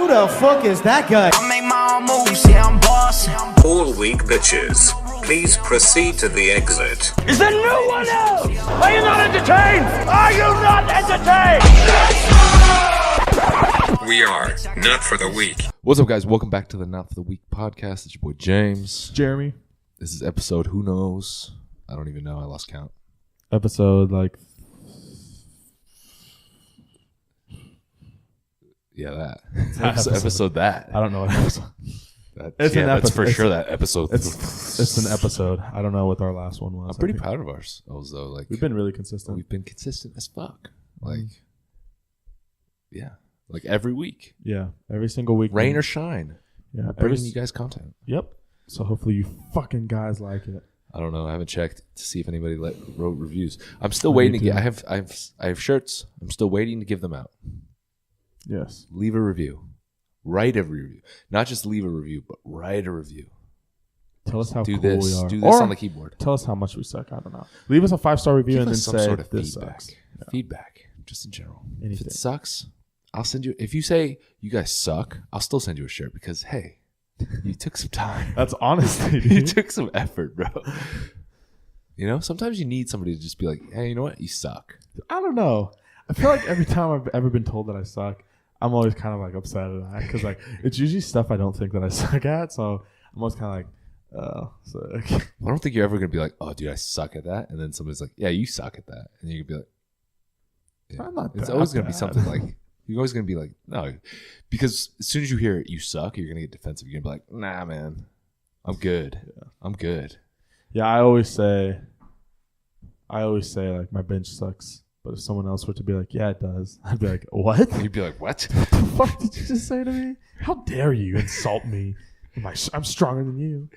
Who the fuck is that guy? I make my own moves, yeah, I'm bossing. All weak bitches, please proceed to the exit. Is there no one else? Are you not entertained? Are you not entertained? We are Not For The Weak. What's up, guys? Welcome back to the Not For The Weak podcast. It's your boy James. Jeremy. This is episode who knows? I don't even know. I lost count. Episode like... Yeah, that. Episode that. I don't know what episode. That's for sure that episode. It's an episode. I don't know what our last one was. I'm pretty proud of ourselves, though. Like, we've been really consistent. We've been consistent as fuck. Like, yeah. Like every week. Yeah. Every single week. Rain or shine. Yeah. Bringing you guys content. Yep. So hopefully you fucking guys like it. I don't know. I haven't checked to see if anybody wrote reviews. I'm still waiting to get. I have shirts. I'm still waiting to give them out. Yes. Leave a review. Write a review. Not just leave a review, but write a review. Tell us how cool we are. Do this on the keyboard. Tell us how much we suck. I don't know. Leave us a 5-star review and then some say sort of this feedback. sucks. Yeah. Feedback, just in general. Anything. If it sucks, I'll send you. If you say you guys suck, I'll still send you a shirt because hey, you took some time. That's honesty. You took some effort, bro. You know, sometimes you need somebody to just be like, hey, you know what? You suck. I don't know. I feel like every time I've ever been told that I suck, I'm always kind of like upset at that because like it's usually stuff I don't think that I suck at. So I'm always kind of like, oh, suck. I don't think you're ever gonna be like, oh, dude, I suck at that, and then somebody's like, yeah, you suck at that, and you can be like, yeah. I'm not. It's always gonna be something like you're always gonna be like, no, because as soon as you hear you suck, you're gonna get defensive. You're gonna be like, nah, man, I'm good. Yeah. I'm good. Yeah, I always say like my bench sucks. But if someone else were to be like, yeah, it does, I'd be like, what? You'd be like, what? What the fuck did you just say to me? How dare you insult me? I'm stronger than you.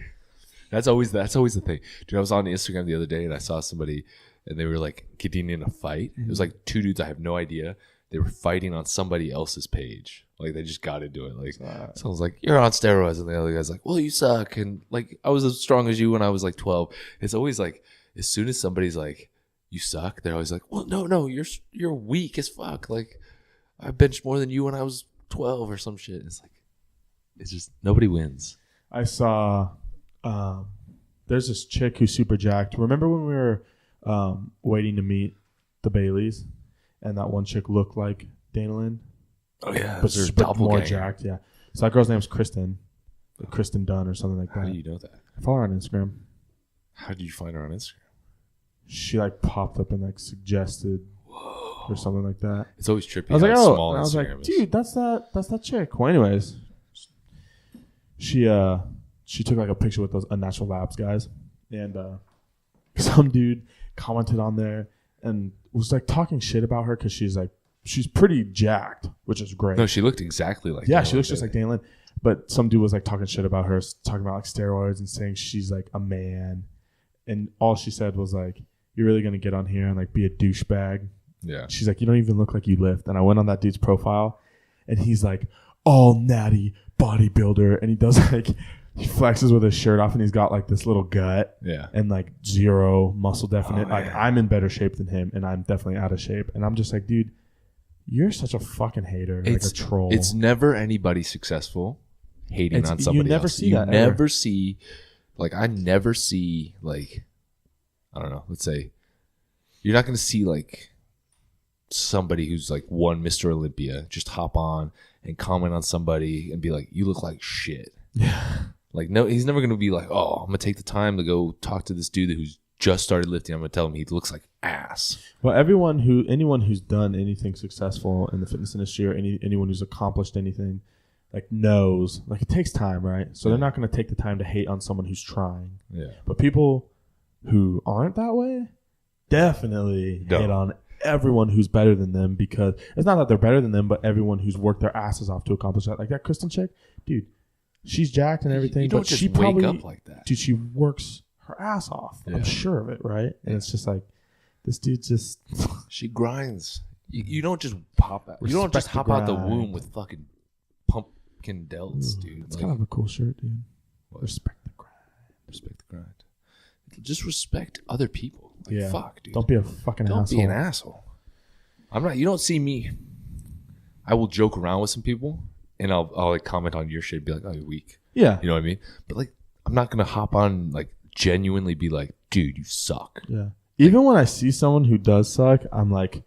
That's always the thing. Dude, I was on Instagram the other day and I saw somebody and they were like getting in a fight. It was like two dudes, I have no idea. They were fighting on somebody else's page. Like they just got into it. Like someone's like, you're on steroids. And the other guy's like, well, you suck. And like, I was as strong as you when I was like 12. It's always like, as soon as somebody's like, you suck, they're always like, well, no, you're weak as fuck. Like, I benched more than you when I was 12 or some shit. It's like, it's just, nobody wins. I saw, there's this chick who's super jacked. Remember when we were waiting to meet the Baileys and that one chick looked like Dana Lynn? Oh, yeah. But more jacked, yeah. So that girl's name's Kristen. Like Kristen Dunn or something like that. How do you know that? I follow her on Instagram. How did you find her on Instagram? She like popped up and like suggested or something like that. It's always trippy. I was like, oh, and I was like, dude, that's that chick. Well, anyways, she took like a picture with those Unnatural Labs guys, and some dude commented on there and was like talking shit about her because she's pretty jacked, which is great. No, she looked exactly like. Yeah, she looks just like Dana Lynn. But some dude was like talking shit about her, talking about like steroids and saying she's like a man, and all she said was like, you're really going to get on here and like be a douchebag. Yeah. She's like, you don't even look like you lift. And I went on that dude's profile and he's like all natty bodybuilder. And he does like, he flexes with his shirt off and he's got like this little gut. Yeah. And like zero muscle definite. Oh, like I'm in better shape than him and I'm definitely out of shape. And I'm just like, dude, you're such a fucking hater. Like a troll. It's never anybody successful hating on somebody you never else. See that you never ever. see, like I never see like, I don't know. Let's say you're not going to see like somebody who's like won Mr. Olympia just hop on and comment on somebody and be like, you look like shit. Yeah. Like, no, he's never going to be like, oh, I'm going to take the time to go talk to this dude who's just started lifting. I'm going to tell him he looks like ass. Well, anyone who's done anything successful in the fitness industry or anyone who's accomplished anything like knows like it takes time, right? So they're not going to take the time to hate on someone who's trying. Yeah. But people who aren't that way definitely hate on everyone who's better than them because it's not that they're better than them, but everyone who's worked their asses off to accomplish that. Like that Kristen chick, dude, she's jacked and everything, you don't but just she wake probably up like that. Dude, she works her ass off. Yeah. I'm sure of it, right? And it's just like this dude just she grinds. You don't just pop out. You don't just hop out the womb with fucking pumpkin delts, dude. It's kind of a cool shirt, dude. What? Respect the grind. Respect the grind. Just respect other people. Like, yeah. Fuck, dude. Don't be a fucking asshole. Don't be an asshole. I'm not. You don't see me. I will joke around with some people, and I'll like comment on your shit and be like, oh, you're weak. Yeah. You know what I mean? But like, I'm not gonna hop on like genuinely be like, dude, you suck. Yeah. Even when I see someone who does suck, I'm like,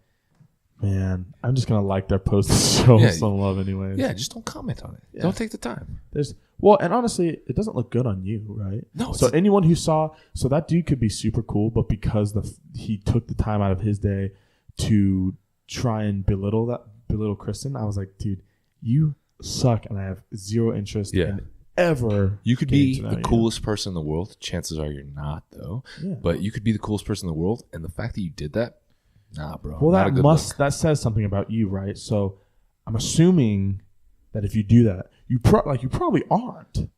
man, I'm just gonna like their post to show some love anyways. Yeah, just don't comment on it. Yeah. Don't take the time. And honestly, it doesn't look good on you, right? No. So anyone who saw, so that dude could be super cool, but because he took the time out of his day to try and belittle Kristen, I was like, dude, you suck, and I have zero interest in ever. You could be the coolest person in the world. Chances are you're not, though. Yeah. But you could be the coolest person in the world, and the fact that you did that, nah, bro. Well, that says something about you, right? So I'm assuming that if you do that, you probably aren't.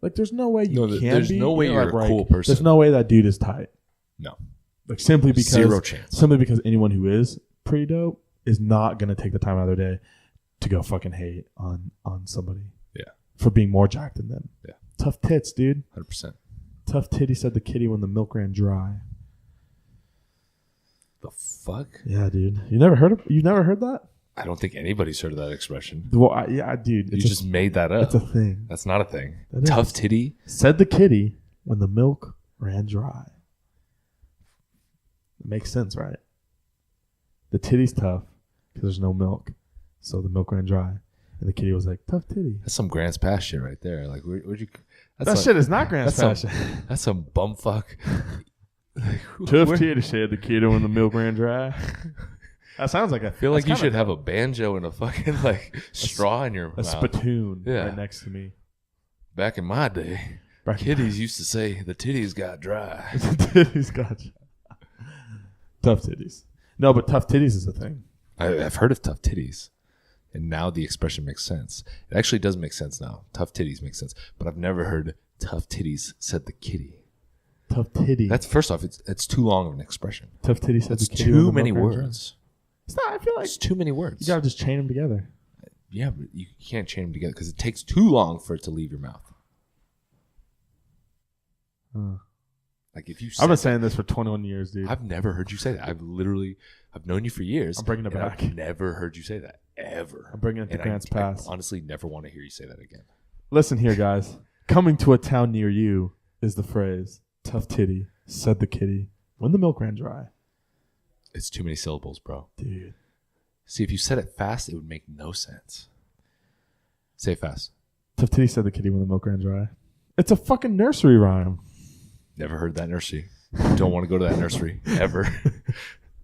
Like, there's no way you can be. There's no way you're a cool person. There's no way that dude is tight. No. Like, simply because zero chance. Simply because anyone who is pretty dope is not gonna take the time out of their day to go fucking hate on somebody. Yeah. For being more jacked than them. Yeah. Tough tits, dude. 100%. Tough titty said the kitty when the milk ran dry. The fuck? Yeah, dude. You've never heard that? I don't think anybody's heard of that expression. Well, dude. You just made that up. It's a thing. That's not a thing. It Tough is. titty said the kitty when the milk ran dry. It makes sense, right? The titty's tough because there's no milk. So the milk ran dry. And the kitty was like, tough titty. That's some Grants Pass shit right there. Like, where'd you... That shit is not Grants Pass. That's some bumfuck. Tough titty said the kitty when the milk ran dry. That sounds like I feel like you should have a banjo and a fucking like straw in your mouth. A spittoon right next to me. Back in my day, kiddies used to say the titties got dry. The titties got dry. Tough titties. No, but tough titties is a thing. I've heard of tough titties, and now the expression makes sense. It actually does make sense now. Tough titties makes sense, but I've never heard tough titties said the kitty. Tough titty. That's first off, it's too long of an expression. Tough titty said That's the kitty. too many words. It's not. I feel like it's too many words. You gotta just chain them together. Yeah, but you can't chain them together because it takes too long for it to leave your mouth. Like if you, I've been saying this for 21 years, dude. I've never heard you say that. I've known you for years. I'm bringing it back. I've never heard you say that ever. I'm bringing it to Grants Pass. I honestly never want to hear you say that again. Listen here, guys. Coming to a town near you is the phrase "tough titty," said the kitty when the milk ran dry. It's too many syllables, bro. Dude. See, if you said it fast, it would make no sense. Say it fast. Tough titty said the kitty when the milk ran dry. It's a fucking nursery rhyme. Never heard that nursery. Don't want to go to that nursery ever.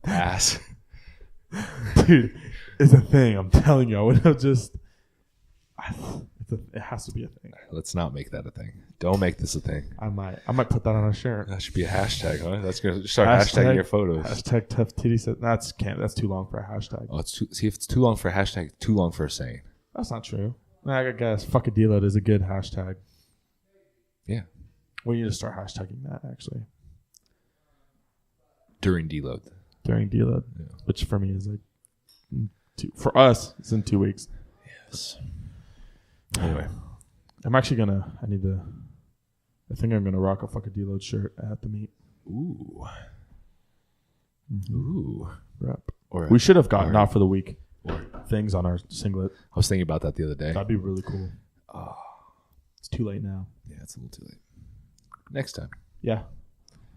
Pass. Dude, it's a thing. I'm telling you. I would have just... It has to be a thing. Let's not make that a thing. Don't make this a thing. I might put that on a shirt. That should be a hashtag, huh? That's gonna start hashtagging your photos. Hashtag tough titty said that's too long for a hashtag. Oh, see if it's too long for a hashtag, too long for a saying. That's not true. I guess fuck a deload is a good hashtag. Yeah. We need to start hashtagging that actually. During deload. During deload, which for me is like for us it's in 2 weeks. Yes. Anyway, I'm actually I think I'm gonna rock a fuck a deload shirt at the meet. Ooh. Mm-hmm. Ooh. Rep. We should have gotten not for the week things on our singlet. I was thinking about that the other day. That'd be really cool. It's too late now. Yeah, it's a little too late. Next time. Yeah.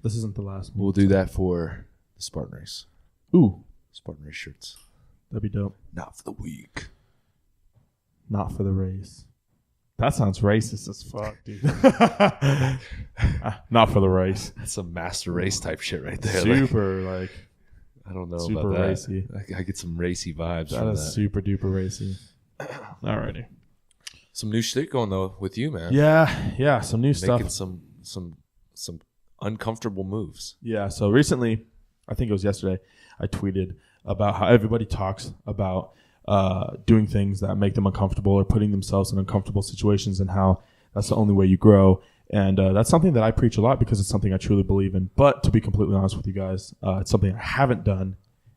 This isn't the last meet. We'll do that for the Spartan race. Ooh. Spartan race shirts. That'd be dope. Not for the week. Not for the race. That sounds racist as fuck, dude. Not for the race. That's some master race type shit right there. Super, like I don't know super about that. Racy. I get some racy vibes that from is that. super duper racy. Alrighty. Some new shit going though with you, man. Yeah. Some new stuff. Making some uncomfortable moves. Yeah. So recently, I think it was yesterday, I tweeted about how everybody talks about doing things that make them uncomfortable or putting themselves in uncomfortable situations and how that's the only way you grow. And that's something that I preach a lot because it's something I truly believe in. But to be completely honest with you guys, it's something I haven't done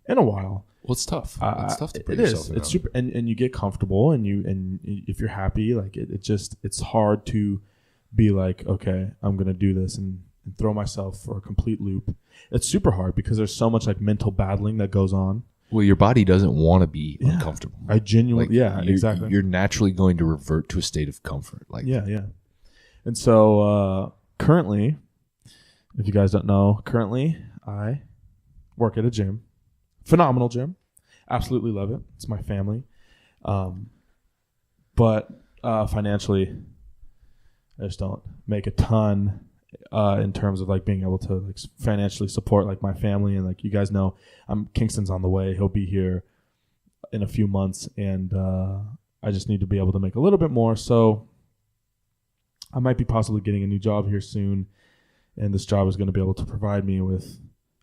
in a while. Well, it's tough. It's tough to put it yourself is. in. It's super, and you get comfortable, and if you're happy, like it's hard to be like, okay, I'm gonna do this and throw myself for a complete loop. It's super hard because there's so much like mental battling that goes on. Well, your body doesn't want to be uncomfortable. I genuinely, exactly. You're naturally going to revert to a state of comfort. Like, yeah. And so currently, if you guys don't know, I work at a gym, phenomenal gym, absolutely love it. It's my family, but financially, I just don't make a ton in terms of like being able to like financially support like my family. And like you guys know, Kingston's on the way. He'll be here in a few months, and I just need to be able to make a little bit more. So I might be possibly getting a new job here soon, and this job is going to be able to provide me with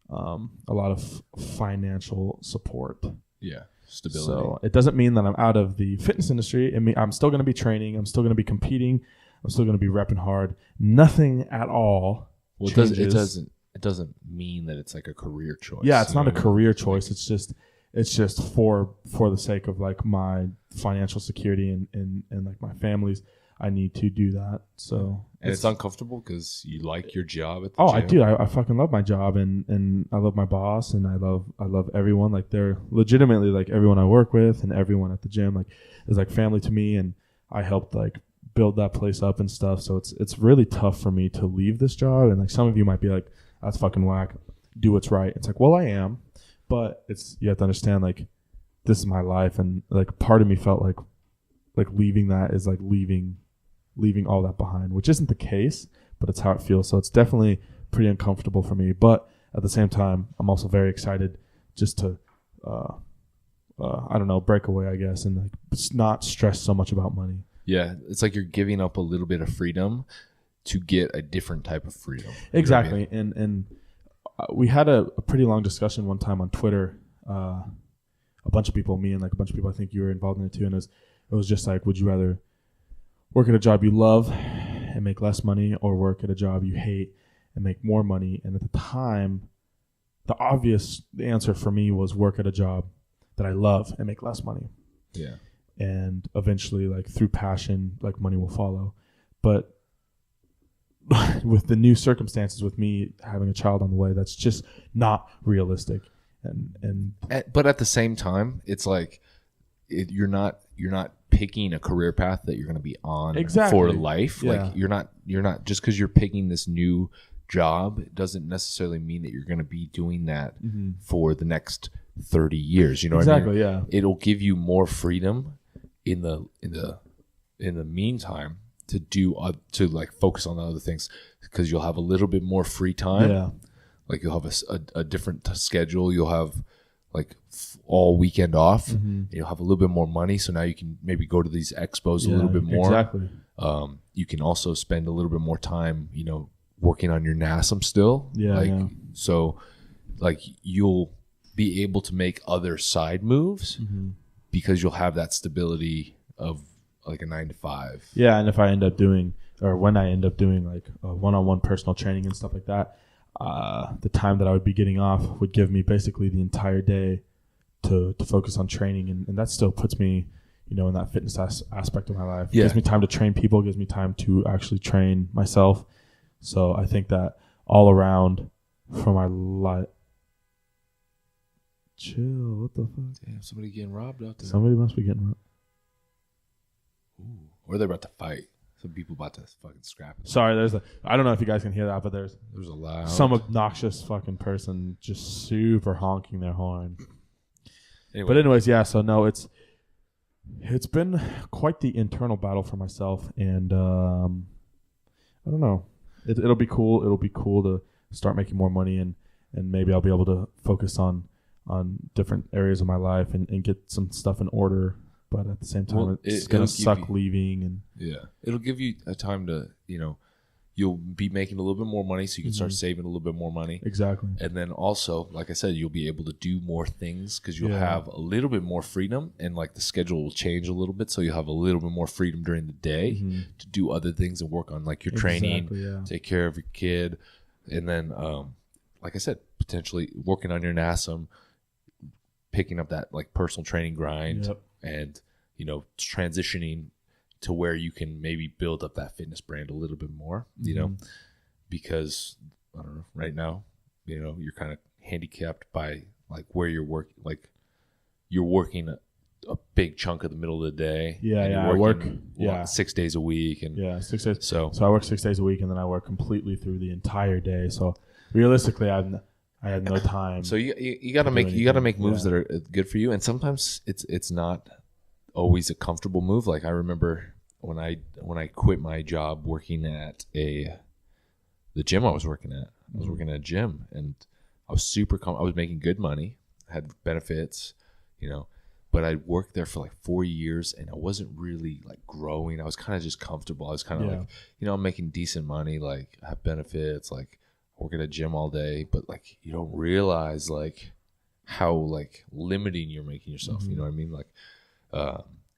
a lot of financial support. Yeah, stability. So it doesn't mean that I'm out of the fitness industry. I mean, I'm still going to be training. I'm still going to be competing. I'm still going to be repping hard. Nothing at all. Well, changes. It doesn't mean that it's like a career choice. Yeah, it's not a career choice. It's just for the sake of like my financial security and like my family's. I need to do that. So and it's uncomfortable because you like your job at the gym. I do. I fucking love my job, and I love my boss, and I love everyone. Like they're legitimately like everyone I work with and everyone at the gym like is like family to me, and I helped like build that place up and stuff. So it's really tough for me to leave this job. And like some of you might be like, that's fucking whack. Do what's right. It's like, well, I am, but you have to understand like this is my life, and like part of me felt like leaving that is like leaving all that behind, which isn't the case, but it's how it feels. So it's definitely pretty uncomfortable for me. But at the same time, I'm also very excited just to, I don't know, break away, I guess, and like not stress so much about money. Yeah. It's like you're giving up a little bit of freedom to get a different type of freedom. Exactly. And we had a pretty long discussion one time on Twitter. A bunch of people, me and like a bunch of people, I think you were involved in it too. And it was just like, would you rather work at a job you love and make less money, or work at a job you hate and make more money? And at the time, the answer for me was work at a job that I love and make less money. Yeah. And eventually, like through passion, like money will follow. But with the new circumstances, with me having a child on the way, that's just not realistic. But at the same time, it's like you're not picking a career path that you're going to be on for life. Yeah. Like you're not just because you're picking this new job, it doesn't necessarily mean that you're going to be doing that for the next 30 years. You know what I mean? Yeah. It'll give you more freedom in the meantime to to like focus on the other things, because you'll have a little bit more free time. Yeah. Like you'll have a different schedule. You'll have like all weekend off. And you'll have a little bit more money, so now you can maybe go to these expos a little bit more. Exactly. You can also spend a little bit more time, working on your NASM still. Yeah. So like you'll be able to make other side moves because you'll have that stability of like a 9 to 5. Yeah, and if I end up doing, or when I end up doing like one-on-one personal training and stuff like that, the time that I would be getting off would give me basically the entire day to focus on training, and that still puts me, in that fitness aspect of my life. Yeah. It gives me time to train people, gives me time to actually train myself. So I think that all around for my life. Chill, what the fuck? Damn, somebody getting robbed out there. Somebody must be getting robbed. Ooh. Or they're about to fight. Some people about to fucking scrap it. Sorry, I don't know if you guys can hear that, but there's a loud, some obnoxious fucking person just super honking their horn. Anyway. But anyways, yeah, so no, it's been quite the internal battle for myself, and I don't know. It'll be cool. It'll be cool to start making more money, and maybe I'll be able to focus on different areas of my life and get some stuff in order. But at the same time, it's going to suck leaving. And yeah, it'll give you a time to, you'll be making a little bit more money, so you can start saving a little bit more money. Exactly. And then also, like I said, you'll be able to do more things because you'll have a little bit more freedom, and like the schedule will change a little bit. So you'll have a little bit more freedom during the day to do other things and work on like your training, take care of your kid. And then, like I said, potentially working on your NASM, picking up that like personal training grind. Yep. And, transitioning to where you can maybe build up that fitness brand a little bit more, because I don't know, right now, you're kind of handicapped by like where you're working, like you're working a big chunk of the middle of the day. Yeah, and yeah. you're I work working, 6 days a week. And 6 days. So I work 6 days a week, and then I work completely through the entire day. So realistically, I had no time. So you got to make moves that are good for you, and sometimes it's not always a comfortable move. Like I remember when I quit my job working at the gym I was working at. I was working at a gym, and I was I was making good money, had benefits, but I worked there for like 4 years, and I wasn't really like growing. I was kind of just comfortable. I was kind of like, I'm making decent money, like I have benefits, like I work at a gym all day, but like you don't realize like how like limiting you're making yourself. You know what I mean? Like,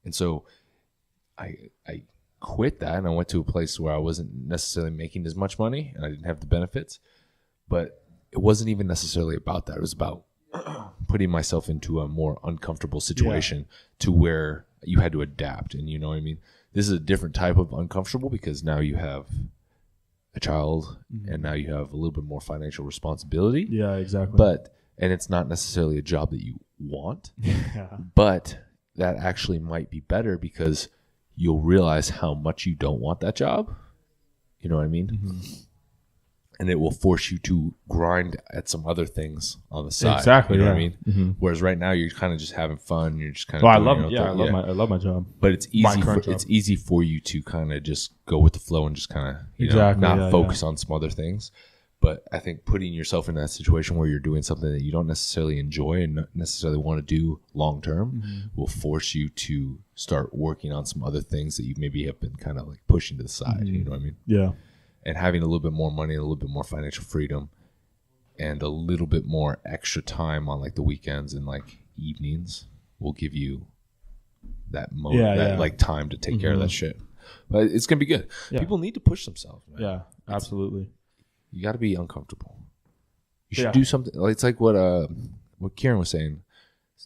and so I quit that, and I went to a place where I wasn't necessarily making as much money, and I didn't have the benefits, but it wasn't even necessarily about that. It was about putting myself into a more uncomfortable situation to where you had to adapt. And you know what I mean? This is a different type of uncomfortable because now you have a child and now you have a little bit more financial responsibility. Yeah, exactly. And it's not necessarily a job that you want, but that actually might be better because you'll realize how much you don't want that job. You know what I mean? Mm-hmm. And it will force you to grind at some other things on the side. Exactly. You know what I mean? Mm-hmm. Whereas right now you're kind of just having fun. You're just kind of. I love my job. But it's easy. It's easy for you to kind of just go with the flow and just kind of not focus on some other things. But I think putting yourself in that situation where you're doing something that you don't necessarily enjoy and not necessarily want to do long term will force you to start working on some other things that you maybe have been kind of like pushing to the side. You know what I mean? Yeah. And having a little bit more money, and a little bit more financial freedom, and a little bit more extra time on like the weekends and like evenings will give you that like time to take care of that shit. But it's gonna be good. Yeah. People need to push themselves, man. Yeah, absolutely. You got to be uncomfortable. You should do something. It's like what Kieran was saying,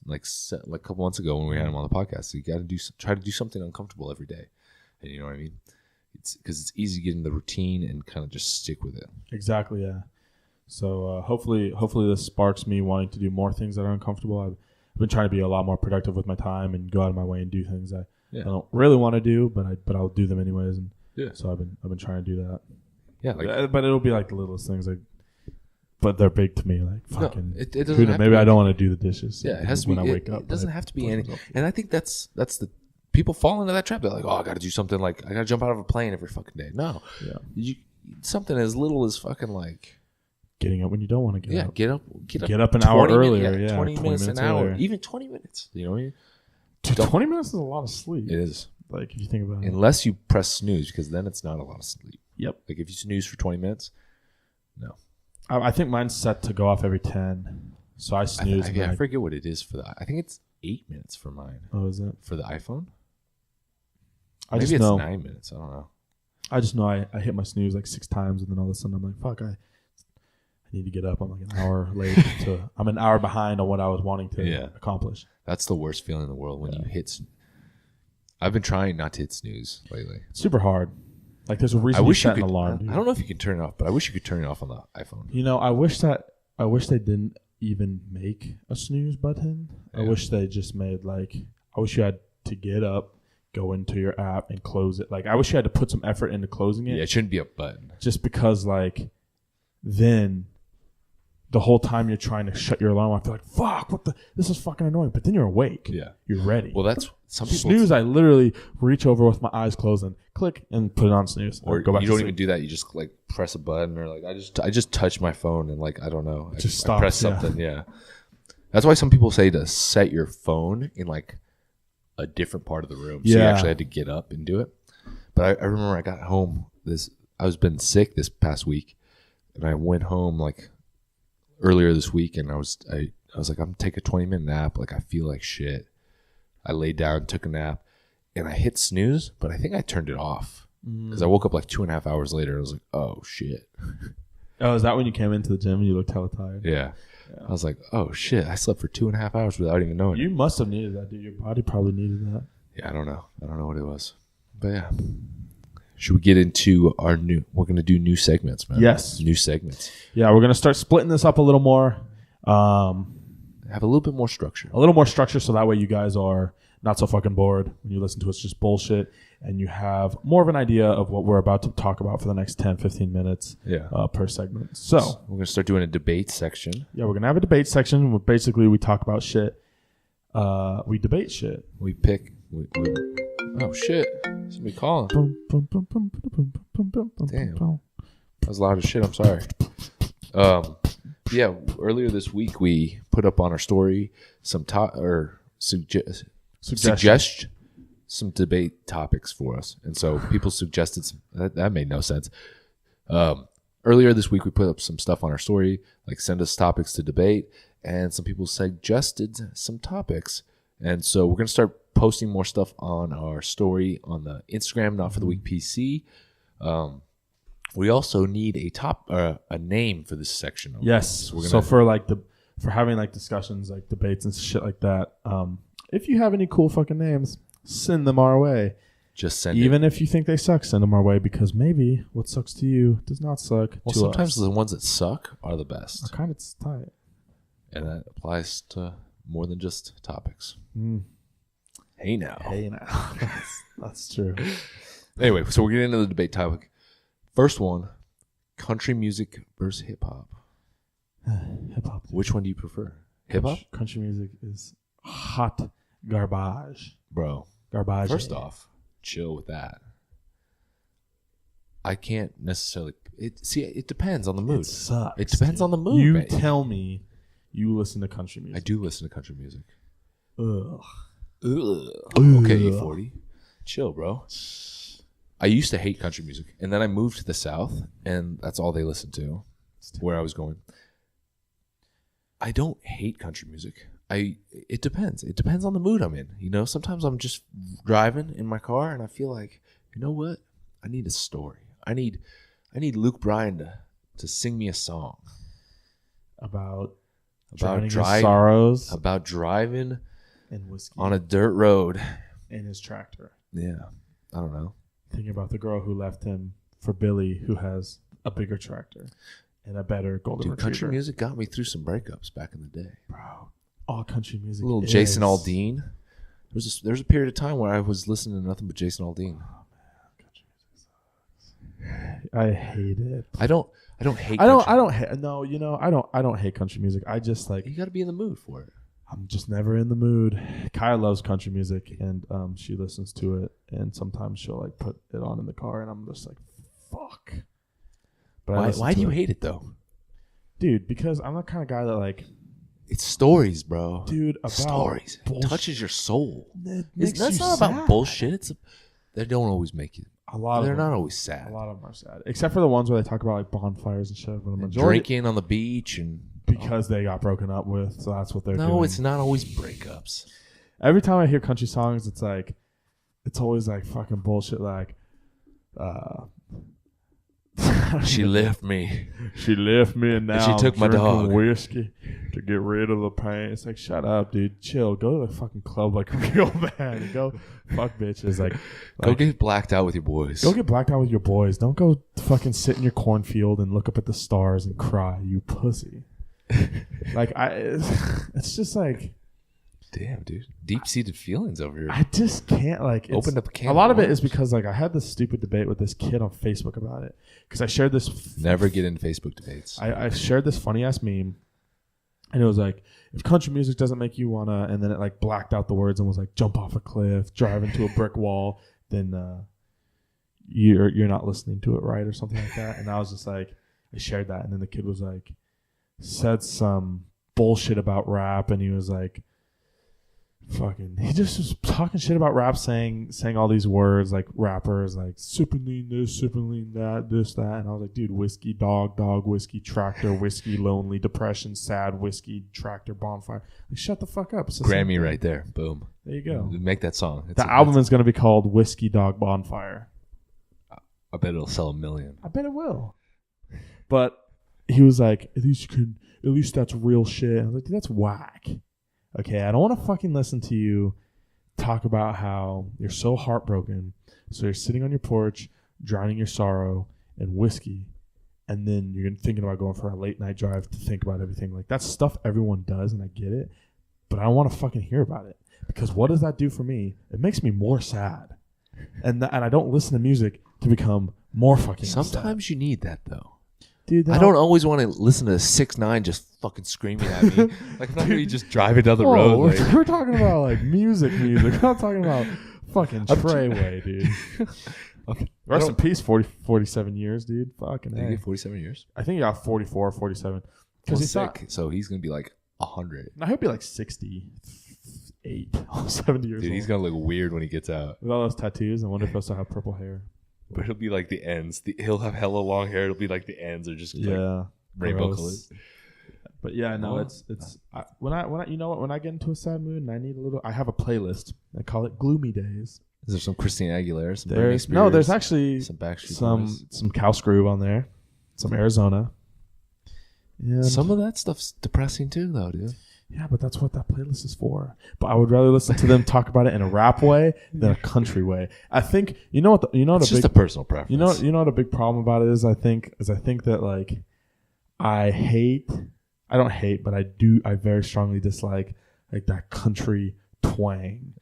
like a couple months ago when we had him on the podcast. You got to try to do something uncomfortable every day, and you know what I mean. It's because it's easy to get in the routine and kind of just stick with it. Exactly, yeah. So hopefully this sparks me wanting to do more things that are uncomfortable. I've been trying to be a lot more productive with my time and go out of my way and do things I don't really want to do, but I'll do them anyways. And so I've been trying to do that. Yeah, but it'll be like the littlest things, like, but they're big to me. Like fucking, it doesn't. Maybe I don't want to do the dishes. Yeah, it has to be. When I wake up, it doesn't have to be any. And I think that's the. People fall into that trap. They're like, "Oh, I got to do something. Like, I got to jump out of a plane every fucking day." No, something as little as fucking like getting up when you don't want to get up. Get up an hour earlier. 20 minutes an hour, even 20 minutes. You know what I mean? 20 minutes is a lot of sleep. It is. Like if you think about it, unless you press snooze, because then it's not a lot of sleep. Yep. Like if you snooze for 20 minutes, no. I think mine's set to go off every 10, so I snooze. I forget what it is for that. I think it's 8 minutes for mine. Oh, is it for the iPhone? Maybe it's 9 minutes. I don't know. I just know I hit my snooze like 6 times, and then all of a sudden I'm like, fuck, I need to get up. I'm like an hour late. I'm an hour behind on what I was wanting to accomplish. That's the worst feeling in the world when you hit. I've been trying not to hit snooze lately. It's super hard. Like there's a reason you set an alarm. I don't know if you can turn it off, but I wish you could turn it off on the iPhone. You know, I wish they didn't even make a snooze button. Yeah. I wish they just made I wish you had to get up, go into your app and close it. Like I wish you had to put some effort into closing it. Yeah, it shouldn't be a button. Just because then the whole time you're trying to shut your alarm off, you're like, fuck, this is fucking annoying. But then you're awake. Yeah. You're ready. Well, that's some people snooze. I literally reach over with my eyes closed and click and put it on snooze. Or go back. You don't even do that. You just like press a button or I just touch my phone and I don't know. I press something. Yeah. That's why some people say to set your phone in a different part of the room. So you actually had to get up and do it. But I remember I got home I was been sick this past week, and I went home earlier this week, and I was like, I'm gonna take a 20-minute nap. I feel like shit. I laid down, took a nap, and I hit snooze, but I think I turned it off because I woke up 2.5 hours later. I was like, oh shit. Oh, is that when you came into the gym and you looked hella tired? Yeah. I was like, oh shit, I slept for 2.5 hours without even knowing. You must have needed that, dude. Your body probably needed that. Yeah, I don't know what it was, but yeah. Should we get into we're going to do new segments, man. Yes. New segments. Yeah, we're going to start splitting this up a little more. And have a little bit more structure. A little more structure, so that way you guys are not so fucking bored when you listen to us just bullshit, and you have more of an idea of what we're about to talk about for the next 10, 15 minutes per segment. So we're going to start doing a debate section. Yeah, we're going to have a debate section where basically we talk about shit. We debate shit. We pick... oh, shit. Somebody calling. Damn. That was loud as shit. I'm sorry. Yeah, earlier this week we put up on our story some suggest some debate topics for us, and so people suggested some, that made no sense. Earlier this week we put up some stuff on our story, like send us topics to debate, and some people suggested some topics, and so we're gonna start posting more stuff on our story on the Instagram, Not For The Week PC. We also need a name for this section. Yes. So for having like discussions, like debates and shit like that, if you have any cool fucking names, send them our way. Just send Even if you think they suck, send them our way, because maybe what sucks to you does not suck well, to sometimes us. The ones that suck are the best. Are kind of tight. And that applies to more than just topics. Hey now. That's true. Anyway, so we're getting into the debate topic. First one, country music versus hip-hop. Hip-hop. Which one do you prefer? Hip-hop? Country music is hot garbage. Bro. Garbage. First off, chill with that. I can't necessarily... It depends on the mood. It sucks. It depends on the mood, You babe. tell me you listen to country music. I do listen to country music. Ugh. Okay, E40. Chill, bro. I used to hate country music, and then I moved to the South, and that's all they listened to, where I was going. I don't hate country music. It depends. It depends on the mood I'm in. You know, sometimes I'm just driving in my car, and I feel like, you know what? I need a story. I need Luke Bryan to sing me a song about driving sorrows, about driving and whiskey on a dirt road in his tractor. Yeah, I don't know. Thinking about the girl who left him for Billy, who has a bigger tractor and a better golden retriever. Country music got me through some breakups back in the day, bro. All country music. A little Jason Aldean. There's a period of time where I was listening to nothing but Jason Aldean. Oh man, country music sucks. I hate it. I don't hate. I don't hate country music. I just like, you got to be in the mood for it. I'm just never in the mood. Kaya loves country music, and she listens to it, and sometimes she'll like put it on in the car, and I'm just like, fuck. But why do you hate it though, dude? Because I'm the kind of guy that like, it's stories, bro. Dude, about stories. It touches your soul. That's not about bullshit. They don't always make you. They're not always sad. A lot of them are sad, except for the ones where they talk about like bonfires and shit. And drinking on the beach and. Because they got broken up with, so that's what they're doing. No, it's not always breakups. Every time I hear country songs, it's like, it's always like fucking bullshit. Like, she left me. She left me, and now she took my dog. Whiskey to get rid of the pain. It's like, shut up, dude. Chill. Go to the fucking club like a real man. Go fuck bitches. Like, go get blacked out with your boys. Go get blacked out with your boys. Don't go fucking sit in your cornfield and look up at the stars and cry, you pussy. Like it's just like, damn, dude, deep-seated feelings over here. I just can't like opened up a can. A lot of it is because like I had this stupid debate with this kid on Facebook about it, because I shared this. Never get into Facebook debates. I shared this funny ass meme, and it was like, if country music doesn't make you wanna, and then it like blacked out the words and was like, jump off a cliff, drive into a brick wall, then you're not listening to it right, or something like that. And I was just like, I shared that, and then the kid was like, said some bullshit about rap, and he was like, fucking, he just was talking shit about rap, saying all these words like rappers, like super lean this, super lean that, this, that. And I was like, dude, whiskey, dog, whiskey, tractor, whiskey, lonely, depression, sad, whiskey, tractor, bonfire. Like, shut the fuck up. Grammy right there. Boom. There you go. Make that song. The album is going to be called Whiskey, Dog, Bonfire. I bet it'll sell 1 million. I bet it will. But he was like, at least that's real shit. I was like, dude, that's whack. Okay, I don't want to fucking listen to you talk about how you're so heartbroken, so you're sitting on your porch, drowning your sorrow in whiskey, and then you're thinking about going for a late night drive to think about everything. Like, that's stuff everyone does, and I get it, but I don't want to fucking hear about it, because what does that do for me? It makes me more sad, and I don't listen to music to become more fucking Sometimes sad. you need that though. Dude, I don't always want to listen to 6ix9ine just fucking screaming at me. Like, I'm not really just driving down the road. Like, we're talking about like music. We're not talking about fucking Treyway, dude. okay. Rest in peace, 47 years, dude. Fucking Did he A. get 47 years? I think he got 44 or 47. Because He's he's sick. So he's going to be like 100. Now he'll be like 68, 70 years Dude, old. he's going to look weird when he gets out. With all those tattoos. I wonder if he'll still have purple hair. But he'll be like the ends. He'll have hella long hair. It'll be like the ends are just like rainbow colors. But yeah, no, it's when I you know what, when I get into a sad mood and I need a little, I have a playlist. I call it Gloomy Days. Is there some Christina Aguilera? Some Britney Spears? No, there's actually some Backstreet some Cow Screw on there, some Arizona. And some of that stuff's depressing too, though, dude. Yeah, but that's what that playlist is for. But I would rather listen to them talk about it in a rap way than a country way. I think It's just a personal preference. You know what a big problem about it is. I think that like I don't hate, but I very strongly dislike like that country twang.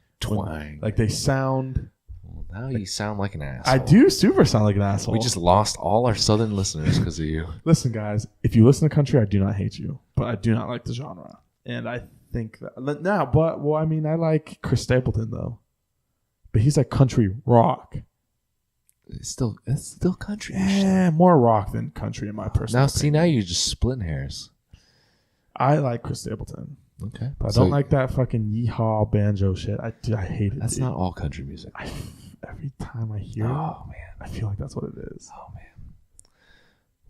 Like they sound. Well, now you sound like an asshole. I do super sound like an asshole. We just lost all our southern listeners because of you. Listen, guys, if you listen to country, I do not hate you, but I do not like the genre. And I think that now, I mean, I like Chris Stapleton though, but he's like country rock. It's still country. Yeah, more rock than country in my personal opinion. Now you're just splitting hairs. I like Chris Stapleton. Okay, but I don't like that fucking yeehaw banjo shit. I hate it. That's not all country music. Every time I hear it, man, I feel like that's what it is. Oh man.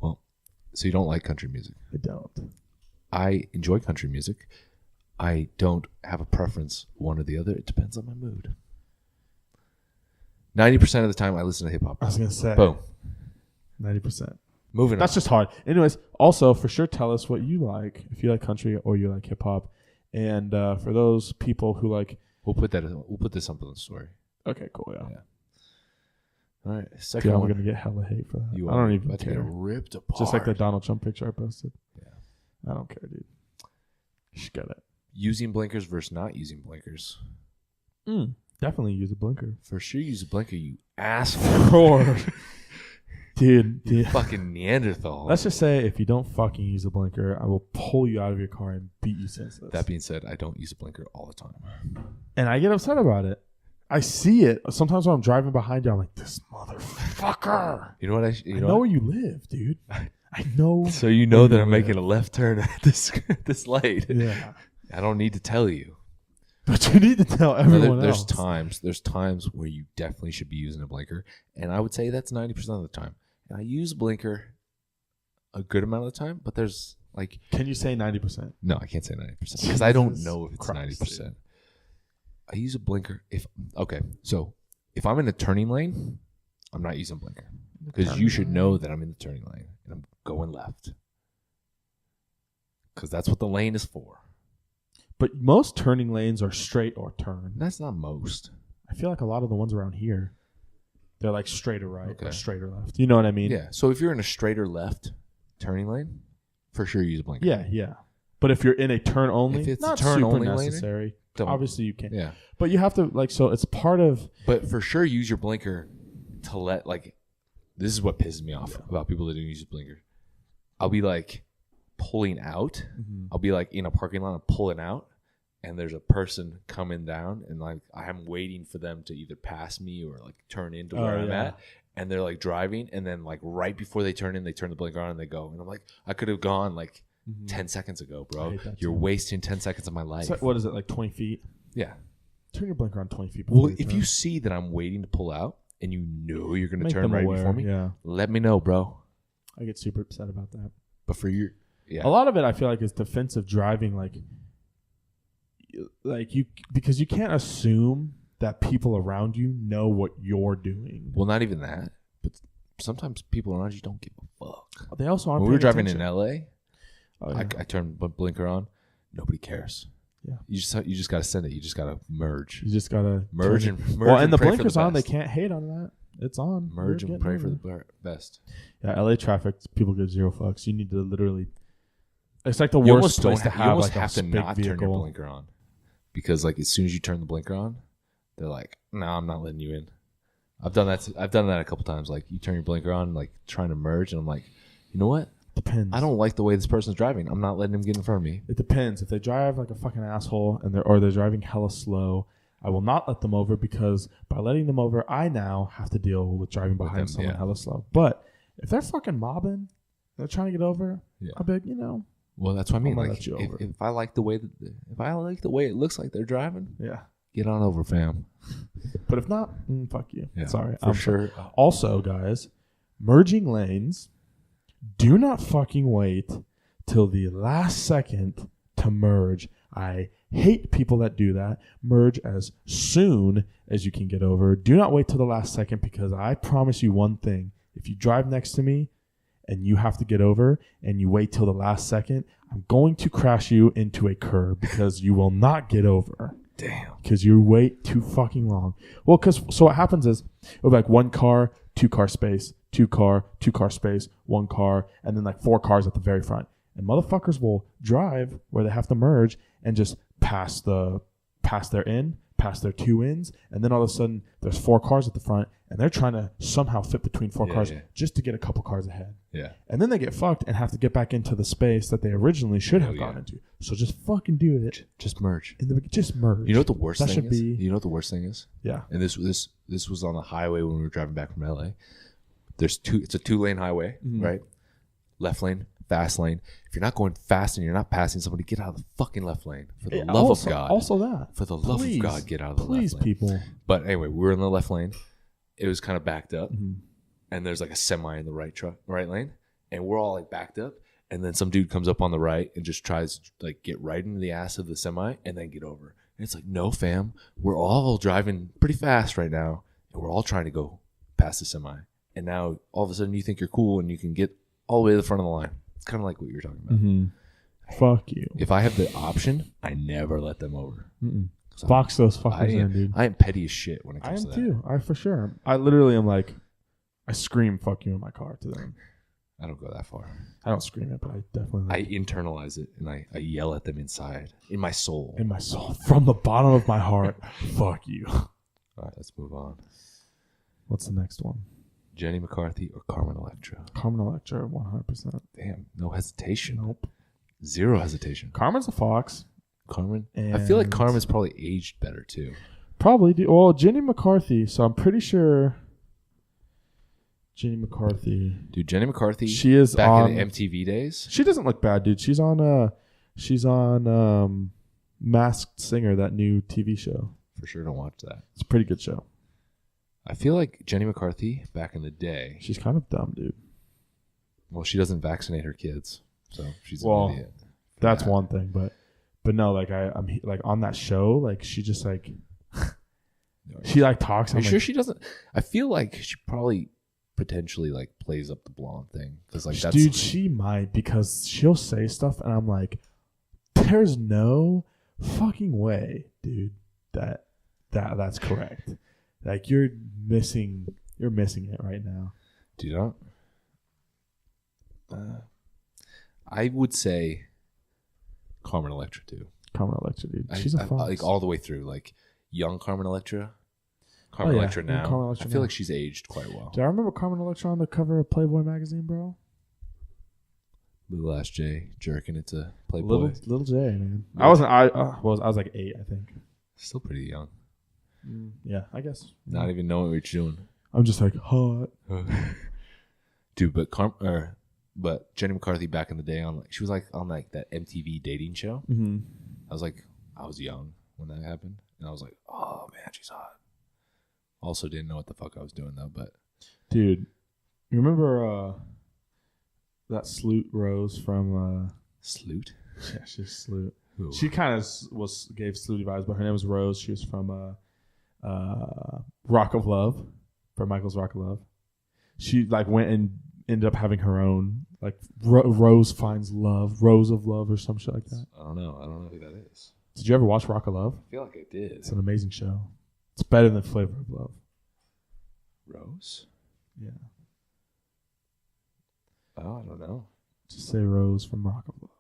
Well, so you don't like country music? I don't. I enjoy country music. I don't have a preference one or the other. It depends on my mood. 90% of the time I listen to hip hop. I was gonna say, boom, 90%. Moving on. That's just hard. Anyways, also for sure, tell us what you like. If you like country or you like hip hop, and for those people who like, we'll put this up on the story. Okay, cool. Yeah. All right. Second I'm one. gonna get hella hate for that. I don't even about to get care. ripped apart. Just like the Donald Trump picture I posted. Yeah. I don't care, dude. You should get it. Using blinkers versus not using blinkers. Definitely use a blinker. For sure, use a blinker, you asshole. Dude. Fucking Neanderthal. Let's just say if you don't fucking use a blinker, I will pull you out of your car and beat you senseless. That being said, I don't use a blinker all the time. And I get upset about it. I see it. Sometimes when I'm driving behind you, I'm like, this motherfucker. You know what? I know where you live, dude. I know. So you know that I'm making a left turn at this light. Yeah. I don't need to tell you. But you need to tell everyone There's else. There's times where you definitely should be using a blinker. And I would say that's 90% of the time. And I use a blinker a good amount of the time, but there's like... Can you say 90%? No, I can't say 90% because I don't know if it's Christ, 90%. dude. I use a blinker so if I'm in a turning lane, I'm not using a blinker because you should know that I'm in the turning lane and I'm going left because that's what the lane is for. But most turning lanes are straight or turn. That's not most. I feel like a lot of the ones around here, they're like straight or right or Okay. straight or left. You know what I mean? Yeah. So if you're in a straight or left turning lane, for sure use a blinker. Yeah. But if you're in a turn only, If it's a not turn super only lane, necessary. don't. Obviously you can. Yeah. But you have to so it's part of. But for sure use your blinker to let this is what pisses me off about people that don't use a blinker. I'll be like pulling out. Mm-hmm. I'll be like in a parking lot and pulling out. And there's a person coming down, and like I'm waiting for them to either pass me or like turn into where I'm at. And they're like driving, and then like right before they turn in, they turn the blinker on and they go. And I'm like, I could have gone like 10 seconds ago, bro. You're wasting 10 seconds of my life. So what is it, like 20 feet? Yeah. Turn your blinker on 20 feet. Well, if you see that I'm waiting to pull out, and you know you're going to turn right before me, let me know, bro. I get super upset about that. But for your, a lot of it, I feel like, is defensive driving, because you can't assume that people around you know what you're doing. Well, not even that, but sometimes people around you don't give a fuck. They also aren't. When we were driving attention. in LA, I turned the blinker on. Nobody cares. Yeah, you just got to send it. You just got to merge. You just got to merge and Well, and the pray for blinkers the on, they best. can't hate on that. It's on. Merge We're and pray getting for the best. Yeah, LA traffic, people give zero fucks. You need to literally. It's like the You worst almost place to you have almost like have a to big not turn your vehicle. blinker on, because like as soon as you turn the blinker on, they're like, "No, I'm not letting you in." I've done that. I've done that a couple times. Like you turn your blinker on, like trying to merge, and I'm like, you know what? Depends. I don't like the way this person's driving. I'm not letting him get in front of me. It depends. If they drive like a fucking asshole and they're driving hella slow, I will not let them over, because by letting them over, I now have to deal with driving behind them, someone yeah. hella slow. But if they're fucking mobbing, they're trying to get over. Yeah. I'll be like, Well, that's what I mean. I'm gonna Like let you over. if I like the way it looks like they're driving, yeah. get on over, fam. But if not, fuck you. Yeah, Sorry. for sure. Also, guys, merging lanes, do not fucking wait till the last second to merge. I hate people that do that. Merge as soon as you can get over. Do not wait till the last second, because I promise you one thing. If you drive next to me and you have to get over and you wait till the last second, I'm going to crash you into a curb, because you will not get over. Damn. Because you wait too fucking long. Well, so what happens is, it'll be like 1 car, 2 car space, 2 car, 2 car space, 1 car, and then like 4 cars at the very front. And motherfuckers will drive where they have to merge and just pass their 2 ins, and then all of a sudden there's 4 cars at the front, and they're trying to somehow fit between 4 cars just to get a couple cars ahead. Yeah. And then they get fucked and have to get back into the space that they originally should have gone into. So just fucking do it. Just merge. Just merge. You know what the worst That thing should is? be- You know what the worst thing is? Yeah. And this was on the highway when we were driving back from LA. It's a 2-lane highway, right? Left lane, fast lane. If you're not going fast and you're not passing somebody, get out of the fucking left lane. For the love of God. Also that. For the love of God, get out of the left lane. Please, people. But anyway, we were in the left lane. It was kind of backed up. And there's like a semi in the right lane. And we're all like backed up. And then some dude comes up on the right and just tries to like get right into the ass of the semi and then get over. And it's like, no, fam. We're all driving pretty fast right now. And we're all trying to go past the semi. And now all of a sudden you think you're cool and you can get all the way to the front of the line. It's kind of like what you're talking about. Fuck you. If I have the option, I never let them over. Box those fuckers in, dude. I am petty as shit when it I comes am to that. too. I for sure. I literally am like, I scream "fuck you" in my car to them. I don't go that far. I don't scream it, but I definitely I internalize it and I yell at them inside, in my soul. in my soul, from the bottom of my heart. Fuck you. All right, let's move on. What's the next one? Jenny McCarthy or Carmen Electra? Carmen Electra, 100%. Damn, no hesitation. Nope. Zero hesitation. Carmen's a fox. Carmen? I feel like And- Carmen's probably aged better too. Probably. Well, Jenny McCarthy. So I'm pretty sure Jenny McCarthy. Dude, Jenny McCarthy, She is back on in the MTV days. She doesn't look bad, dude. She's on Masked Singer, that new TV show. For sure don't watch that. It's a pretty good show. I feel like Jenny McCarthy, back in the day, She's kind of dumb, dude. well, she doesn't vaccinate her kids. So she's Well, an idiot. That's one thing, but no, like I'm like on that show, like she just like she like talks. Are I'm you sure like, she doesn't? I feel like she probably potentially like plays up the blonde thing because like that's dude, she might, because she'll say stuff, and I'm like, there's no fucking way, dude, that's correct. Like you're missing it right now. Do you not? I would say Carmen Electra too. Carmen Electra, dude. She's a fox. like all the way through, like young Carmen Electra, Oh, yeah. Electra Young now. Carmen Electra I feel now. like she's aged quite well. Do I remember Carmen Electra on the cover of Playboy magazine, bro? Little ass J jerking it to Playboy. Little J, man. Yeah. I wasn't. I was like 8, I think. Still pretty young. Yeah, I guess. Not even knowing what you're doing. I'm just like hot. Dude, but Jenny McCarthy back in the day she was like on like that MTV dating show. Mm-hmm. I was young when that happened, and I was like, oh man, she's hot. Also didn't know what the fuck I was doing though, but Dude, you remember that Sloot Rose from Sloot. yeah, she's Sloot. Who? She kind of gave Slooty vibes, but her name was Rose. She was from Rock of Love, from Michael's Rock of Love. She like went and ended up having her own like Rose Finds Love, Rose of Love, or some shit like that. I don't know who that is. Did you ever watch Rock of Love? I feel like I did. It's an amazing show. It's better than Flavor of Love. Rose? Yeah. Oh, I don't know. Just say Rose from Rock of Love.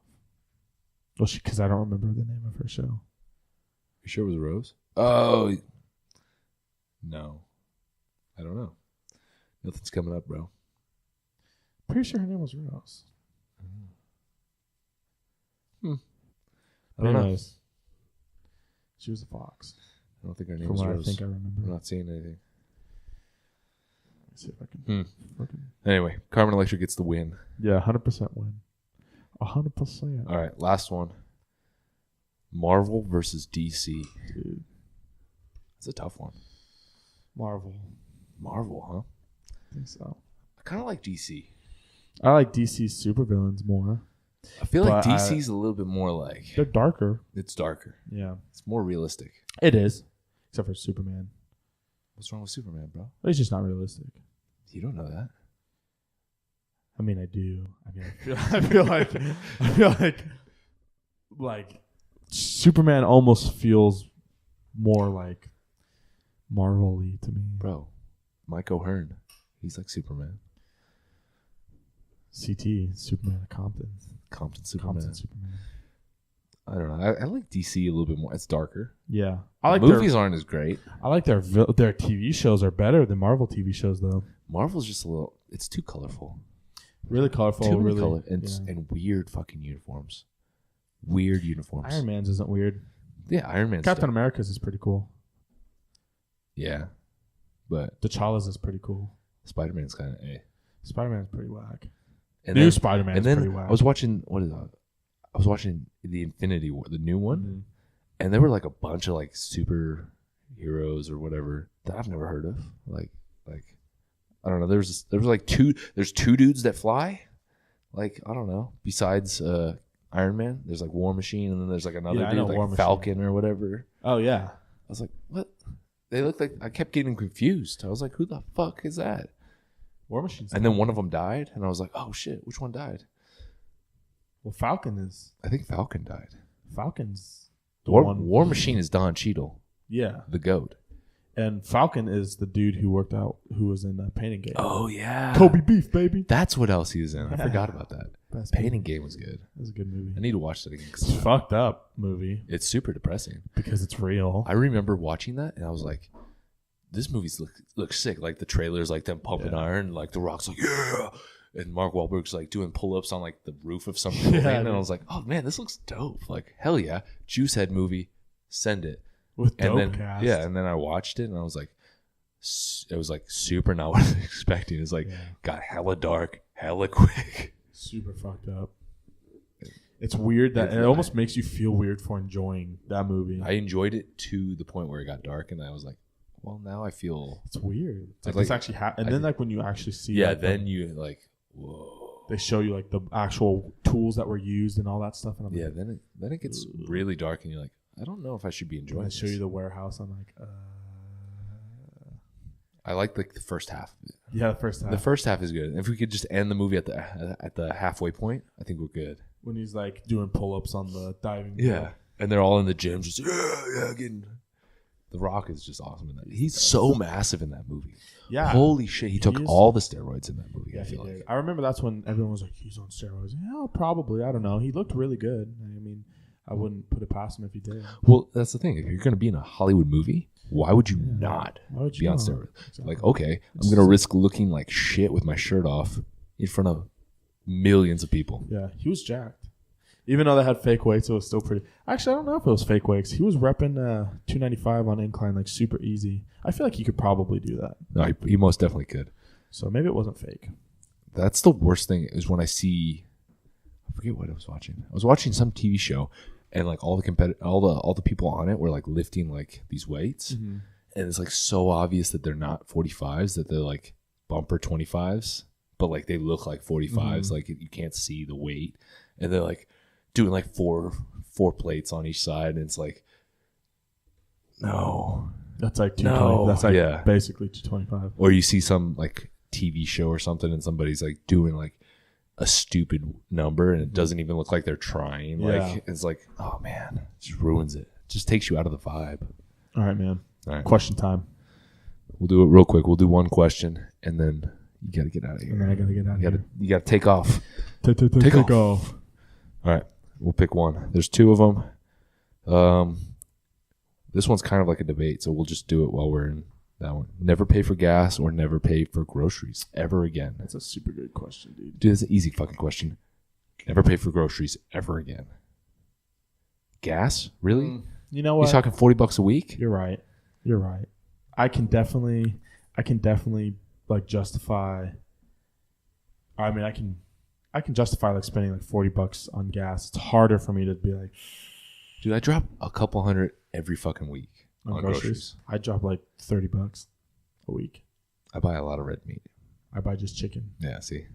Well, because I don't remember the name of her show. You sure it was Rose? Oh, no. I don't know. Nothing's coming up, bro. Pretty sure her name was Rose. I don't know. Anyways, she was a fox. I don't think her name From was what Rose. I think I remember. I'm not seeing anything. Let me see if I can. Anyway, Carmen Electra gets the win. Yeah, 100% win. 100%. All right, last one. Marvel versus DC. Dude, It's a tough one. Marvel. Marvel, huh? I think so. I kind of like DC. I like DC's supervillains more. I feel like But DC's a little bit more like... They're darker. It's darker. Yeah. It's more realistic. It is. Except for Superman. What's wrong with Superman, bro? He's just not realistic. You don't know that. I mean, I do. I mean, I feel like Superman almost feels more like Marvel-y to me. Bro, Mike O'Hearn. He's like Superman. CT, Superman of Compton. Compton Superman. Compton Superman. I don't know. I like DC a little bit more. It's darker. Yeah. I like Movies aren't as great. I like their TV shows are better than Marvel TV shows, though. Marvel's just a little... It's too colorful. Really colorful. Too many really, color and, yeah. and weird fucking uniforms. Weird uniforms. Iron Man's isn't weird. Yeah, Iron Man's Captain stuff. America's is pretty cool. Yeah. But T'Challa's is pretty cool. Spider-Man's kind of Spider-Man's pretty whack. And New then, Spider-Man's and then pretty whack. I was watching... What is that? I was watching the Infinity War, the new one. Mm-hmm. And there were like a bunch of like superheroes or whatever that I've never heard of. Like I don't know. There's like there's two dudes that fly. Like, I don't know. Besides Iron Man, there's like War Machine, and then there's like another Yeah, I know dude War like Machine. Falcon or whatever. Oh, yeah. I was like, what? They look like... I kept getting confused. I was like, who the fuck is that? War Machine's... And then one of them died, and I was like, oh shit, which one died? Well, Falcon is... I think Falcon died. Falcon's the War one... War Machine is Don Cheadle, Yeah. the GOAT. And Falcon is the dude who who was in Painting Game. Oh yeah, Kobe Beef, baby. That's what else he was in. I Yeah. forgot about that. Best Painting Game was good. That was a good movie. I need to watch that again. 'Cause It's a fucked up movie it's super depressing. because it's real. I remember watching that, and I was like, this movie's looks sick. Like the trailers, like them pumping iron, like The Rock's like, yeah, and Mark Wahlberg's like doing pull-ups on like the roof of something. Yeah, and I was like, oh man, this looks dope. Like, hell yeah, Juicehead movie, send it. With dope And then cast. yeah, and then I watched it, and I was like, it was like super not what I was expecting. It's like got hella dark, hella quick. Super fucked up. It's weird that it almost makes you feel weird for enjoying that movie. I enjoyed it to the point where it got dark, and I was like, well, now I feel... It's weird. It's like, Like, it's actually and then like when you actually see Yeah, like, then you like, whoa. they show you like the actual tools that were used and all that stuff. And I'm Yeah, like, then it gets really dark, and you're like, I don't know if I should be when enjoying they this. show you the warehouse, I'm like, I like the first half of it. yeah, the first time. The first half is good. If we could just end the movie at the halfway point, I think we're good. When he's like doing pull-ups on the diving board. And they're all in the gym, just getting... The Rock is just awesome in that. He's so massive in that movie. Yeah. Holy shit, he took is. all the steroids in that movie. Yeah, I feel he like. did. I remember that's when everyone was like, he's on steroids. Yeah, probably. I don't know. He looked really good. I mean, I wouldn't put it past him if he did. Well, that's the thing. If you're going to be in a Hollywood movie, why would you not Why would you be on not? steroids? Exactly. Like, okay, I'm going to risk looking like shit with my shirt off in front of millions of people. Yeah, he was jacked. Even though they had fake weights, it was still pretty. Actually, I don't know if it was fake weights. He was repping 295 on incline, like super easy. I feel like he could probably do that. No, he most definitely could. So maybe it wasn't fake. That's the worst thing is when I see, I forget what I was watching. I was watching some TV show, and like all the people on it were like lifting like these weights, and it's like so obvious that they're not 45s, that they're like bumper 25s, but like they look like 45s. Like you can't see the weight, and they're like doing like four plates on each side, and it's like, no. That's like 220. No, That's like yeah. basically 225. Or you see some like TV show or something, and somebody's like doing like a stupid number, and it doesn't even look like they're trying. Yeah. Like it's like, oh man, it just ruins it. It just takes you out of the vibe. All right, man. All right. Question time. We'll do it real quick. We'll do one question, and then you got to get out of here. And then I got to get out of here. You got to take off. Take off. All right. We'll pick one. There's two of them. This one's kind of like a debate, so we'll just do it while we're in that one. Never pay for gas or never pay for groceries ever again. That's a super good question, dude. Dude, that's an easy fucking question. Never pay for groceries ever again. Gas? Really? You know what? You're talking $40 a week? You're right. I can definitely like justify. I mean, I can justify like spending like $40 on gas. It's harder for me to be like, dude, I drop a couple $100 every fucking week on groceries. I drop like $30 a week. I buy a lot of red meat. I buy just chicken. Yeah, see.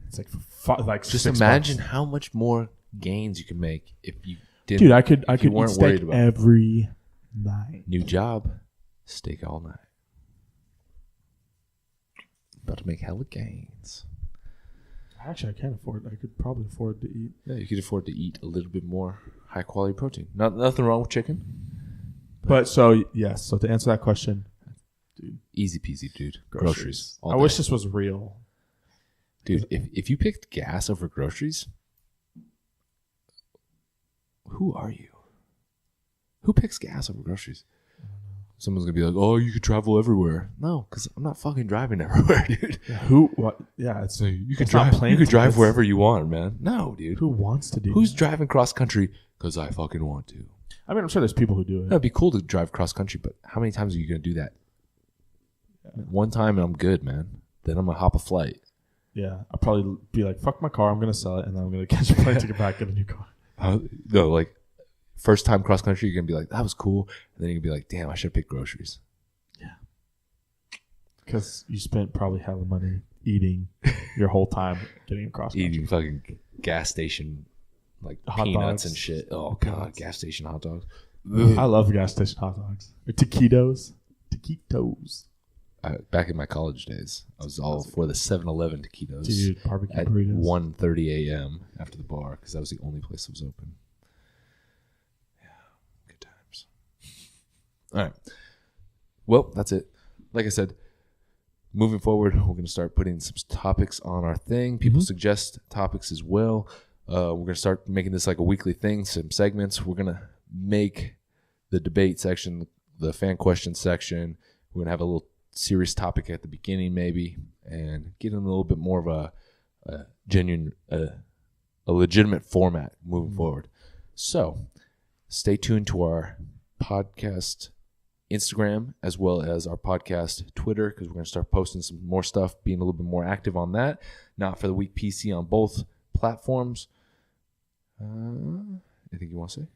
It's like just $6. imagine how much more gains you can make if you didn't. Dude, I could weren't eat worried steak about every night. New job, steak all night. About to make hella gains. Actually, I can't afford. I could probably afford to eat. Yeah, you could afford to eat a little bit more high quality protein. Nothing wrong with chicken. But so yes, so to answer that question, dude, easy peasy, dude. Groceries. I wish this was real. Dude, if you picked gas over groceries, who are you? Who picks gas over groceries? Someone's going to be like, oh, you could travel everywhere. No, because I'm not fucking driving everywhere, dude. Yeah, who? What? Yeah, it's you could drive. You could drive wherever you want, man. No, dude. Who wants to do? Who's that? driving cross country? Because I fucking want to. I mean, I'm sure there's people who do it. It'd be cool to drive cross country, but how many times are you going to do that? Yeah. One time and I'm good, man. Then I'm going to hop a flight. Yeah, I'll probably be like, fuck my car, I'm going to sell it, and then I'm going to catch a plane to get back, get a new car. No, like, first time cross country, you're going to be like, that was cool. And then you're going to be like, damn, I should have picked groceries. Yeah. Because you spent probably hella money eating your whole time getting across country. Eating fucking gas station, like, hot peanuts dogs and shit. Oh, God, gas station hot dogs. I love gas station hot dogs. Or taquitos. Back in my college days, I was all for the 7-Eleven taquitos. Dude, barbecue at burritos. 1:30 a.m. after the bar because that was the only place that was open. Yeah, good times. All right. Well, that's it. Like I said, moving forward, we're going to start putting some topics on our thing. People suggest topics as well. We're going to start making this like a weekly thing, some segments. We're going to make the debate section, the fan question section. We're going to have a little serious topic at the beginning maybe and get in a little bit more of a genuine, a legitimate format moving forward. So stay tuned to our podcast Instagram as well as our podcast Twitter because we're going to start posting some more stuff, being a little bit more active on that. Not for the Week PC on both platforms. Anything you want to say?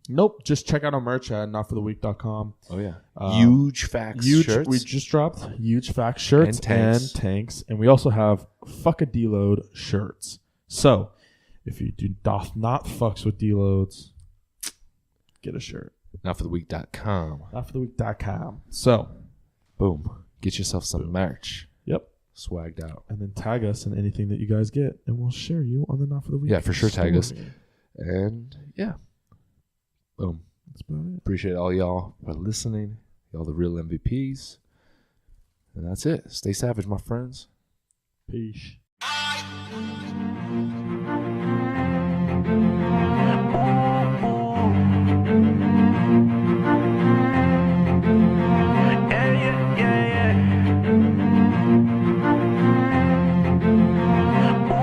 Nope. Just check out our merch at notfortheweek.com. Oh, yeah. Huge Facts shirts. We just dropped Huge Facts shirts and tanks. And we also have Fuck a Deload shirts. So, if you doth not fucks with deloads, get a shirt. Notfortheweek.com. Notfortheweek.com. So, boom. Get yourself some merch. Yep. Swagged out. And then tag us in anything that you guys get, and we'll share you on the Not For The Week. Yeah, for sure, tag us. And, yeah. Boom. That's about it. Appreciate all y'all for listening. Y'all the real MVPs. And that's it. Stay savage, my friends. Peace.